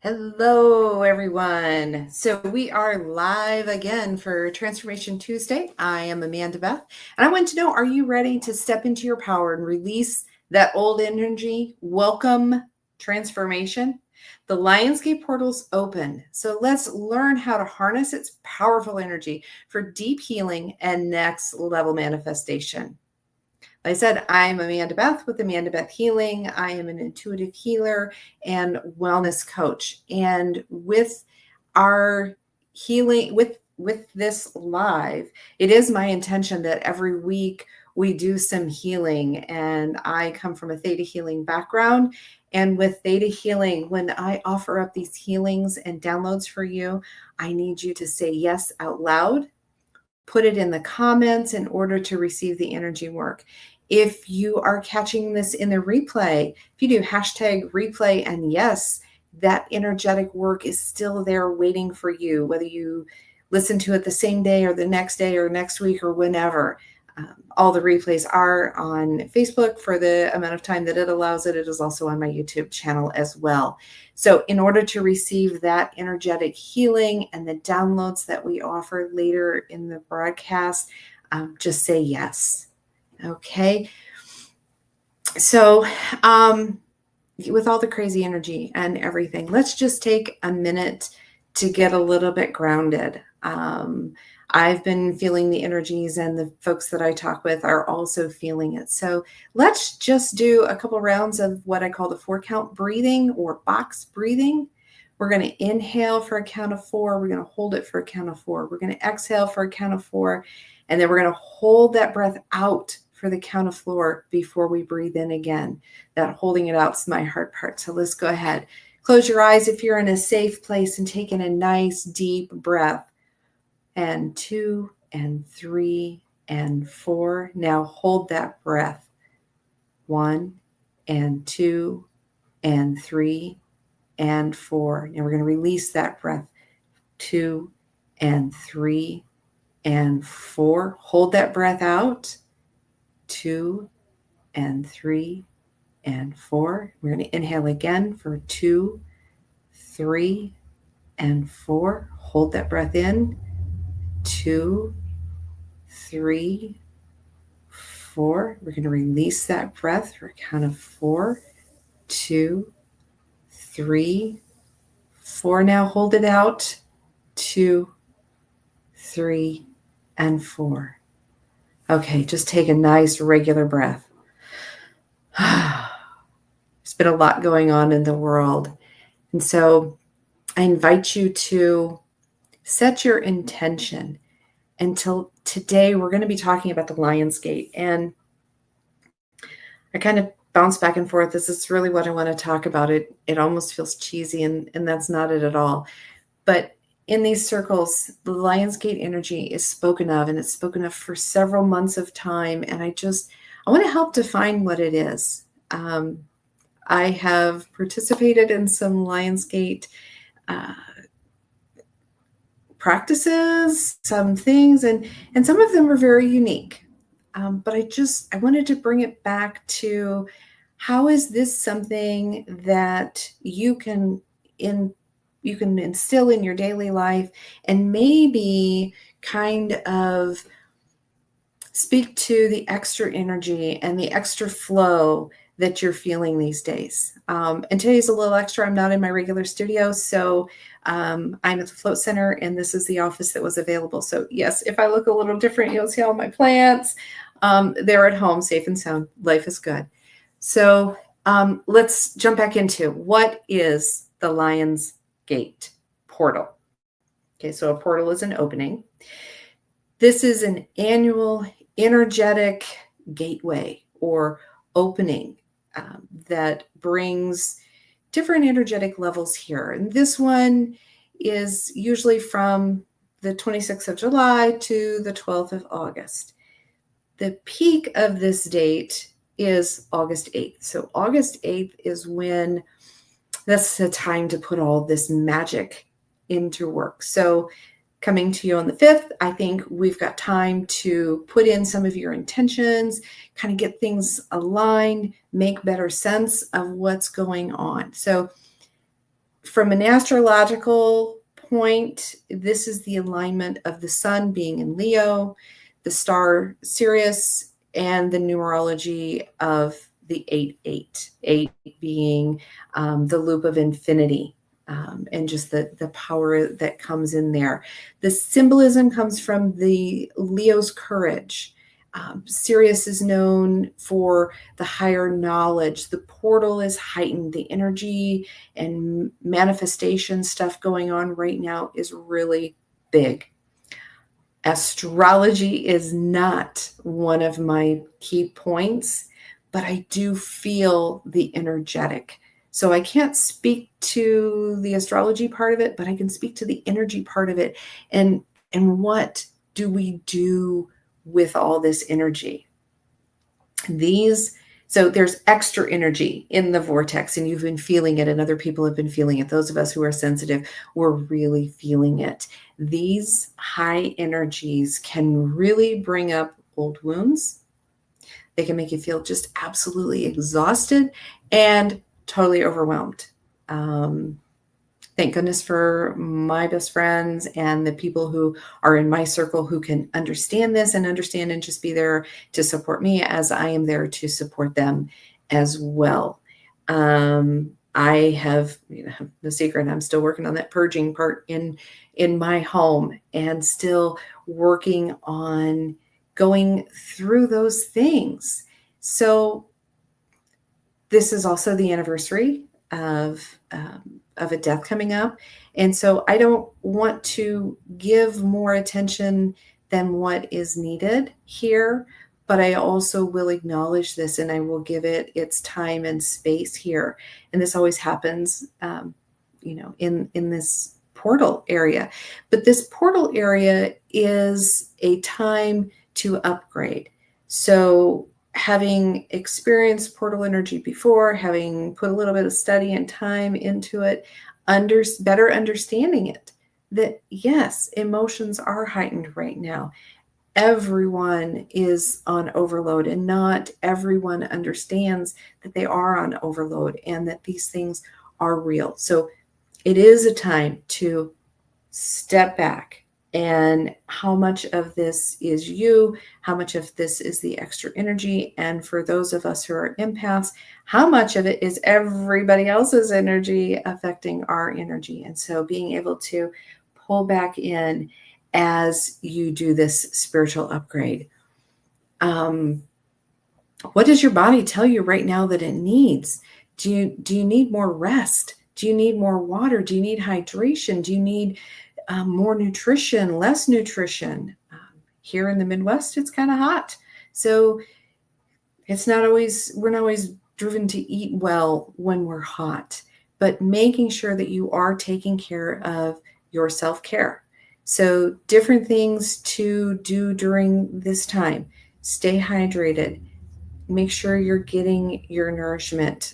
Hello, everyone. So we are live again for Transformation Tuesday. I am Amanda Beth, and I want to know, are you ready to step into your power and release that old energy? Welcome transformation. The Lionsgate portal's open, so let's learn how to harness its powerful energy for deep healing and next level manifestation. I said, I'm Amanda Beth with Amanda Beth Healing. I am an intuitive healer and wellness coach. And with our healing, with this live, it is my intention that every week we do some healing. And I come from a Theta Healing background. And with Theta Healing, when I offer up these healings and downloads for you, I need you to say yes out loud. Put it in the comments in order to receive the energy work. If you are catching this in the replay, if you do hashtag replay and yes, that energetic work is still there waiting for you, whether you listen to it the same day or the next day or next week or whenever. All the replays are on Facebook for the amount of time that it allows it. It is also on my YouTube channel as well. So in order to receive that energetic healing and the downloads that we offer later in the broadcast, just say yes. Okay. So with all the crazy energy and everything, let's just take a minute to get a little bit grounded. I've been feeling the energies, and the folks that I talk with are also feeling it. So let's just do a couple rounds of what I call the 4-count breathing or box breathing. We're going to inhale for a count of 4. We're going to hold it for a count of 4. We're going to exhale for a count of 4. And then we're going to hold that breath out for the count of 4 before we breathe in again. That holding it out is my hard part. So let's go ahead. Close your eyes if you're in a safe place and take in a nice deep breath. And 2 and 3 and 4. Now hold that breath. 1 and 2 and 3 and 4. Now we're going to release that breath. 2 and 3 and 4. Hold that breath out. 2 and 3 and 4. We're going to inhale again for 2, 3, and 4. Hold that breath in. 2, 3, 4. We're going to release that breath for a count of 4, 2, 3, 4. Now hold it out. 2, 3, and 4. Okay, just take a nice regular breath. There's been a lot going on in the world. And so I invite you to set your intention. Until today, we're going to be talking about the Lionsgate. And I kind of bounce back and forth. This is really what I want to talk about. It almost feels cheesy, and that's not it at all. But in these circles, the Lionsgate energy is spoken of, and it's spoken of for several months of time. And I want to help define what it is. I have participated in some Lionsgate practices, some things, and some of them are very unique. But I wanted to bring it back to, how is this something that you can instill in your daily life and maybe kind of speak to the extra energy and the extra flow that you're feeling these days. And today's a little extra. I'm not in my regular studio, so I'm at the Float Center, and this is the office that was available. So yes, if I look a little different, you'll see all my plants. They're at home, safe and sound. Life is good. So let's jump back into, what is the Lionsgate portal? Okay, so a portal is an opening. This is an annual energetic gateway or opening that brings different energetic levels here. And this one is usually from the 26th of July to the 12th of August. The peak of this date is August 8th. So August 8th is when that's the time to put all this magic into work. So coming to you on the 5th, I think we've got time to put in some of your intentions, kind of get things aligned, make better sense of what's going on. So From an astrological point, this is the alignment of the sun being in Leo, the star Sirius, and the numerology of the 8-8, 8 being the loop of infinity, and just the power that comes in there. The symbolism comes from the Leo's courage. Sirius is known for the higher knowledge. The portal is heightened. The energy and manifestation stuff going on right now is really big. Astrology is not one of my key points, but I do feel the energetic. So I can't speak to the astrology part of it, but I can speak to the energy part of it. And what do we do with all this energy? So there's extra energy in the vortex, and you've been feeling it, and other people have been feeling it. Those of us who are sensitive, we're really feeling it. These high energies can really bring up old wounds. They can make you feel just absolutely exhausted and totally overwhelmed. Thank goodness for my best friends and the people who are in my circle who can understand this and understand and just be there to support me as I am there to support them as well. I have, no secret, I'm still working on that purging part in my home, and still working on going through those things. So this is also the anniversary of a death coming up. And so I don't want to give more attention than what is needed here, but I also will acknowledge this, and I will give it its time and space here. And this always happens, in this portal area. But this portal area is a time to upgrade. So having experienced portal energy before, having put a little bit of study and time into it, better understanding it, that yes, emotions are heightened right now. Everyone is on overload, and not everyone understands that they are on overload and that these things are real. So it is a time to step back. And how much of this is you? How much of this is the extra energy? And for those of us who are empaths, how much of it is everybody else's energy affecting our energy? And so being able to pull back in as you do this spiritual upgrade. What does your body tell you right now that it needs? Do you need more rest? Do you need more water? Do you need hydration? Do you need more nutrition, less nutrition? Here in the Midwest, it's kind of hot. So we're not always driven to eat well when we're hot, but making sure that you are taking care of your self-care. So different things to do during this time. Stay hydrated. Make sure you're getting your nourishment.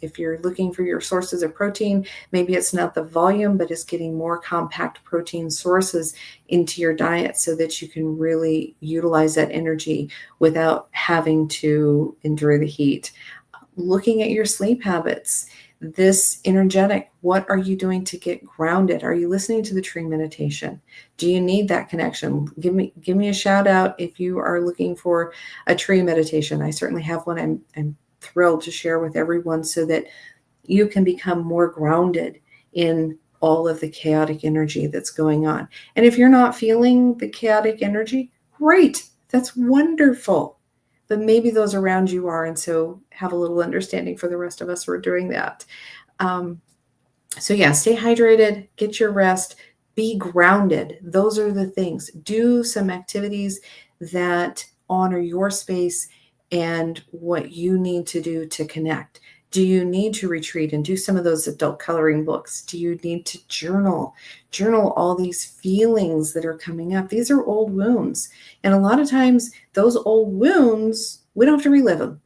If you're looking for your sources of protein, maybe it's not the volume, but it's getting more compact protein sources into your diet so that you can really utilize that energy without having to endure the heat. Looking at your sleep habits, this energetic, what are you doing to get grounded? Are you listening to the tree meditation? Do you need that connection? Give me a shout out if you are looking for a tree meditation. I certainly have one I'm thrilled to share with everyone so that you can become more grounded in all of the chaotic energy that's going on. And if you're not feeling the chaotic energy, great. That's wonderful. But maybe those around you are, and so have a little understanding for the rest of us who are doing that. So yeah, stay hydrated, get your rest, be grounded. Those are the things. Do some activities that honor your space and what you need to do to connect. Do you need to retreat and do some of those adult coloring books? Do you need to journal all these feelings that are coming up? These are old wounds. And a lot of times those old wounds, we don't have to relive them.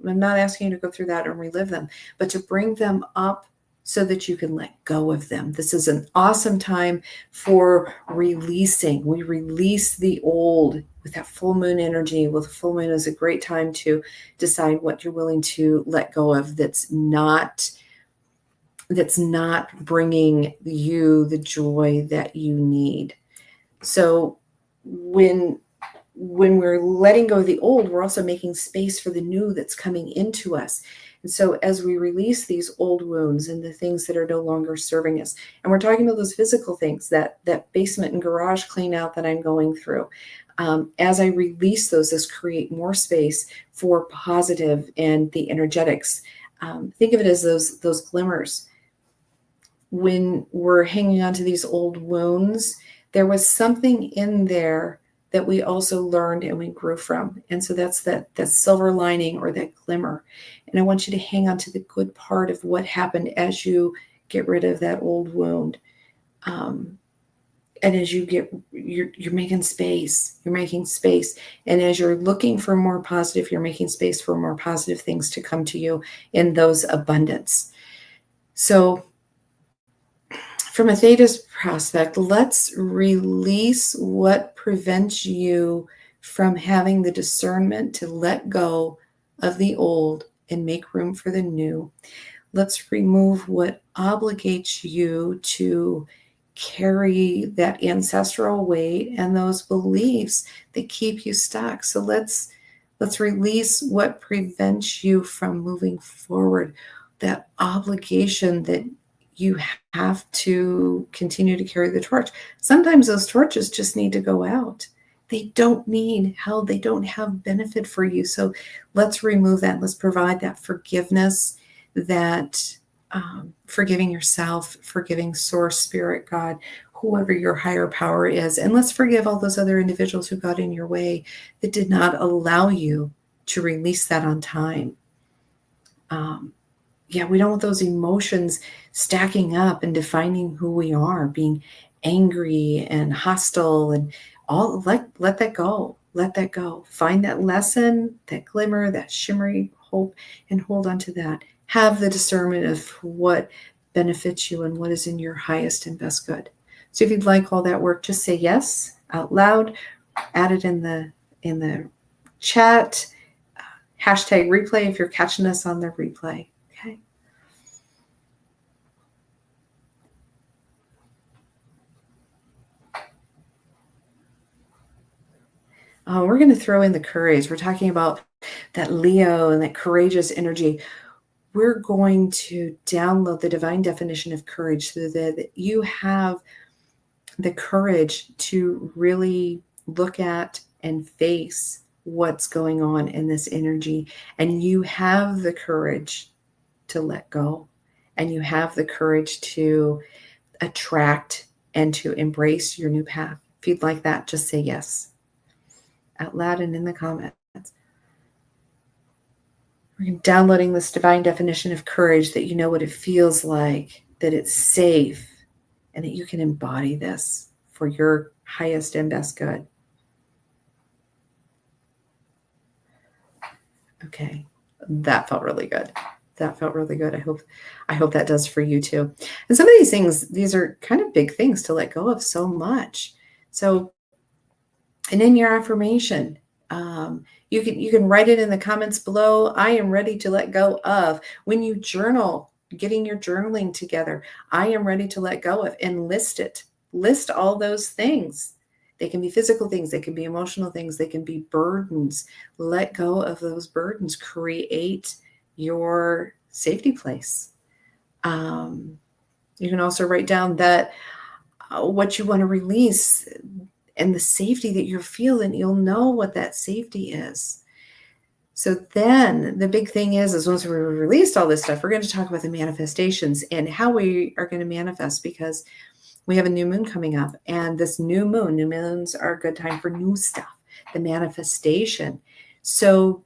I'm not asking you to go through that and relive them, but to bring them up so that you can let go of them. This is an awesome time for releasing. We release the old with that full moon energy. Well, the full moon is a great time to decide what you're willing to let go of that's not that's not bringing you the joy that you need. So when we're letting go of the old, we're also making space for the new that's coming into us. And so as we release these old wounds and the things that are no longer serving us, and we're talking about those physical things, that basement and garage clean out that I'm going through, as I release those, this create more space for positive and the energetics. Think of it as those glimmers. When we're hanging on to these old wounds, there was something in there that we also learned and we grew from. And so that's that silver lining or that glimmer. And I want you to hang on to the good part of what happened as you get rid of that old wound. And as you're making space, And as you're looking for more positive, you're making space for more positive things to come to you in those abundance. So from a theta's prospect, let's release what prevents you from having the discernment to let go of the old and make room for the new. Let's remove what obligates you to carry that ancestral weight and those beliefs that keep you stuck. So let's release what prevents you from moving forward, that obligation that you have to continue to carry the torch. Sometimes those torches just need to go out. They don't need help. They don't have benefit for you. So let's remove that. Let's provide that forgiveness, that forgiving yourself, forgiving source, spirit, God, whoever your higher power is. And let's forgive all those other individuals who got in your way that did not allow you to release that on time. We don't want those emotions stacking up and defining who we are, being angry and hostile and all. Let that go. Let that go. Find that lesson, that glimmer, that shimmery hope, and hold on to that. Have the discernment of what benefits you and what is in your highest and best good. So if you'd like all that work, just say yes out loud. Add it in the chat. Hashtag replay if you're catching us on the replay. Okay. We're going to throw in the courage. We're talking about that Leo and that courageous energy. We're going to download the divine definition of courage so that you have the courage to really look at and face what's going on in this energy. And you have the courage to let go. And you have the courage to attract and to embrace your new path. If you'd like that, just say yes out loud and in the comments. We're downloading this divine definition of courage, that you know what it feels like, that it's safe, and that you can embody this for your highest and best good. Okay, that felt really good. That felt really good. I hope that does for you too. And some of these things, these are kind of big things to let go of so much. So, and in your affirmation, you can write it in the comments below. I am ready to let go of. When you journal, getting your journaling together, I am ready to let go of, and list it. List all those things. They can be physical things. They can be emotional things. They can be burdens. Let go of those burdens. Create your safety place. You can also write down that what you want to release and the safety that you're feeling. You'll know what that safety is. So then the big thing is once we released all this stuff, we're going to talk about the manifestations and how we are going to manifest, because we have a new moon coming up, and this new moons are a good time for new stuff, the manifestation. So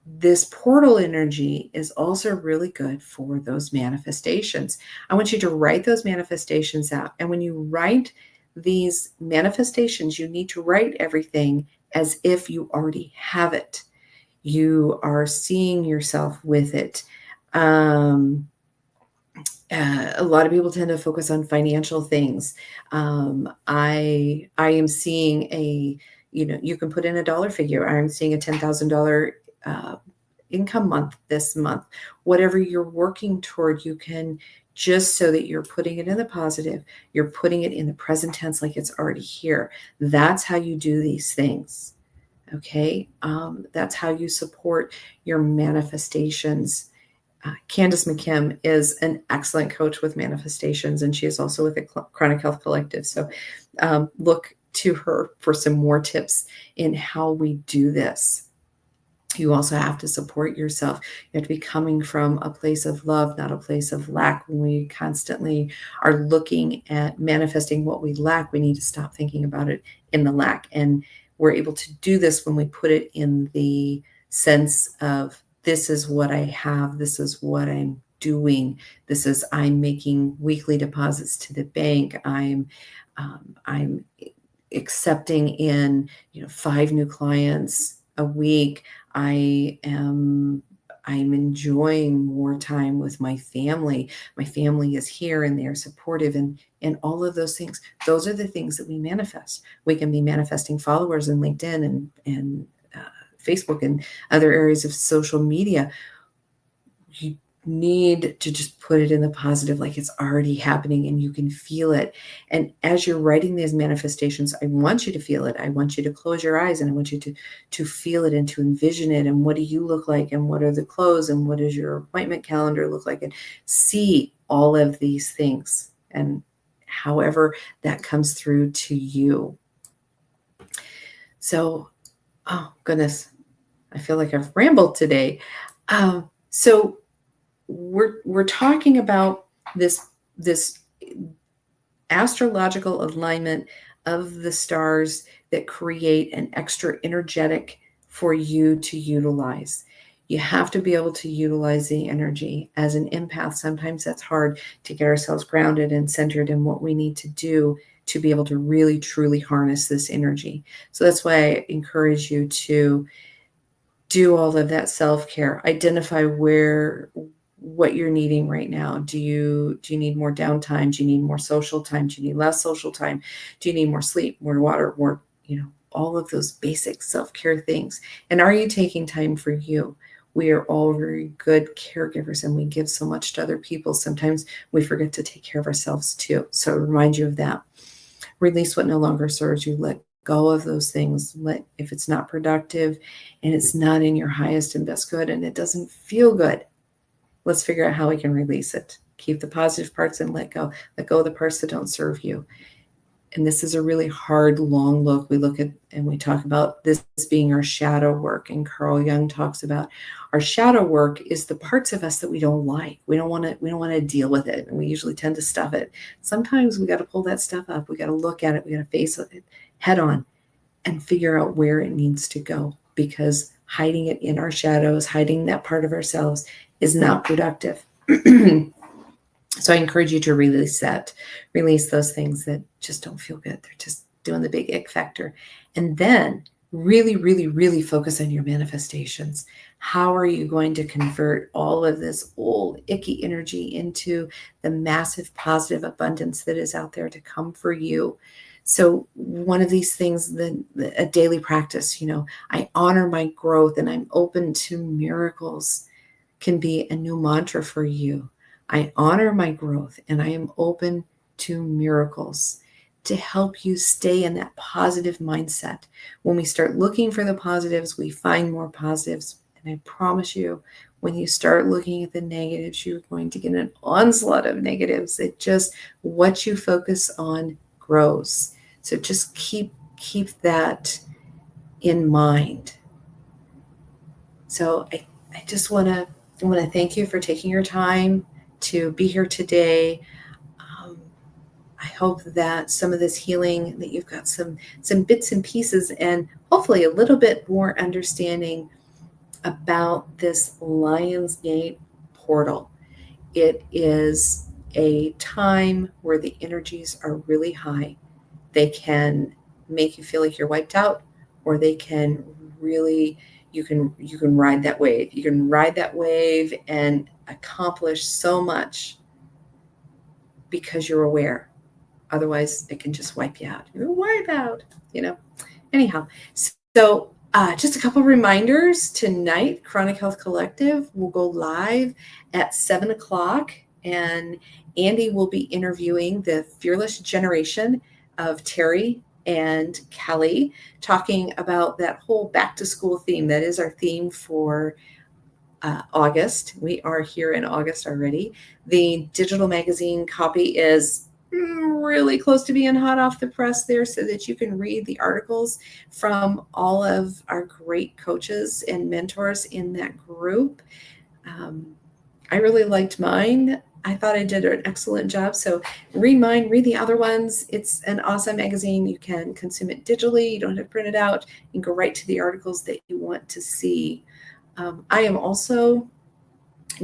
this portal energy is also really good for those manifestations. I want you to write those manifestations out. And when you write these manifestations, you need to write everything as if you already have it. You are seeing yourself with it. A lot of people tend to focus on financial things. I am seeing you can put in a dollar figure. I'm seeing a $10,000 income month this month. Whatever you're working toward, you can just so that you're putting it in the positive. You're putting it in the present tense like it's already here. That's how you do these things. Okay. That's how you support your manifestations. Candace McKim is an excellent coach with manifestations, and she is also with the Chronic Health Collective. So look to her for some more tips in how we do this. You also have to support yourself. You have to be coming from a place of love, not a place of lack. When we constantly are looking at manifesting what we lack, we need to stop thinking about it in the lack. And we're able to do this when we put it in the sense of, this is what I have, this is what I'm doing, this is, I'm making weekly deposits to the bank, I'm accepting in 5 new clients a week. I'm enjoying more time with my family. My family is here and they're supportive, and all of those things. Those are the things that we manifest. We can be manifesting followers in LinkedIn and Facebook and other areas of social media. You need to just put it in the positive, like it's already happening and you can feel it. And as you're writing these manifestations, I want you to feel it. I want you to close your eyes and I want you to feel it and to envision it. And what do you look like? And what are the clothes? And what does your appointment calendar look like? And see all of these things, and however that comes through to you. So, oh goodness, I feel like I've rambled today. So we're talking about this astrological alignment of the stars that create an extra energetic for you to utilize. You have to be able to utilize the energy. As an empath, sometimes that's hard to get ourselves grounded and centered in what we need to do to be able to really truly harness this energy. So that's why I encourage you to do all of that self-care. Identify what you're needing right now. Do you need more downtime? Do you need more social time? Do you need less social time? Do you need more sleep, more water, more, all of those basic self-care things? And are you taking time for you? We are all very good caregivers and we give so much to other people. Sometimes we forget to take care of ourselves too. So remind you of that. Release what no longer serves you. Let go of those things. If it's not productive and it's not in your highest and best good and it doesn't feel good, let's figure out how we can release it. Keep the positive parts and let go. Let go of the parts that don't serve you. And this is a really hard, long look. We look at and we talk about this being our shadow work. And Carl Jung talks about our shadow work is the parts of us that we don't like. We don't want to deal with it. And we usually tend to stuff it. Sometimes we got to pull that stuff up. We got to look at it. We got to face it head on and figure out where it needs to go, because hiding it in our shadows, hiding that part of ourselves is not productive. So I encourage you to release those things that just don't feel good. They're just doing the big ick factor. And then really, really, really focus on your manifestations. How are you going to convert all of this old icky energy into the massive positive abundance that is out there to come for you? So one of these things, a daily practice, I honor my growth and I'm open to miracles, can be a new mantra for you. I honor my growth and I am open to miracles, to help you stay in that positive mindset. When we start looking for the positives, we find more positives. And I promise you, when you start looking at the negatives, you're going to get an onslaught of negatives. It just, what you focus on grows. So just keep that in mind. So I just want to thank you for taking your time to be here today. I hope that some of this healing, that you've got some bits and pieces and hopefully a little bit more understanding about this Lion's Gate portal. It is a time where the energies are really high. They can make you feel like you're wiped out, or they can really, you can ride that wave. You can ride that wave and accomplish so much because you're aware. Otherwise, it can just wipe you out. You're wiped out, Anyhow, so just a couple of reminders. Tonight, Chronic Health Collective will go live at 7 o'clock. And Andy will be interviewing the fearless generation of Terry and Kelly, talking about that whole back to school theme. That is our theme for August. We are here in August already. The digital magazine copy is really close to being hot off the press there, so that you can read the articles from all of our great coaches and mentors in that group. I really liked mine. I thought I did an excellent job. So read mine, read the other ones. It's an awesome magazine. You can consume it digitally. You don't have to print it out. You can go right to the articles that you want to see. I am also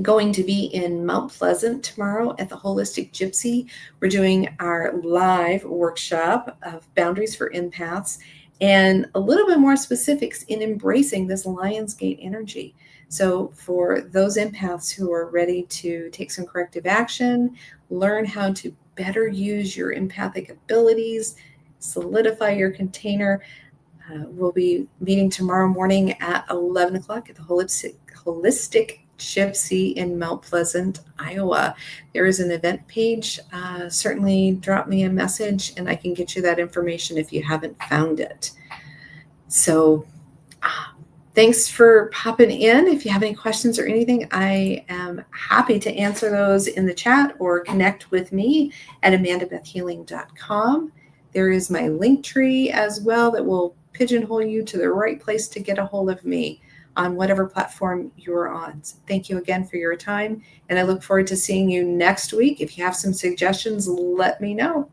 going to be in Mount Pleasant tomorrow at the Holistic Gypsy. We're doing our live workshop of boundaries for empaths and a little bit more specifics in embracing this Lionsgate energy. So for those empaths who are ready to take some corrective action, learn how to better use your empathic abilities, solidify your container, we'll be meeting tomorrow morning at 11 o'clock at the Holistic Gypsy in Mount Pleasant, Iowa. There is an event page. Certainly drop me a message and I can get you that information if you haven't found it. So thanks for popping in. If you have any questions or anything, I am happy to answer those in the chat or connect with me at amandabethhealing.com. There is my link tree as well that will pigeonhole you to the right place to get a hold of me on whatever platform you're on. So thank you again for your time, and I look forward to seeing you next week. If you have some suggestions, let me know.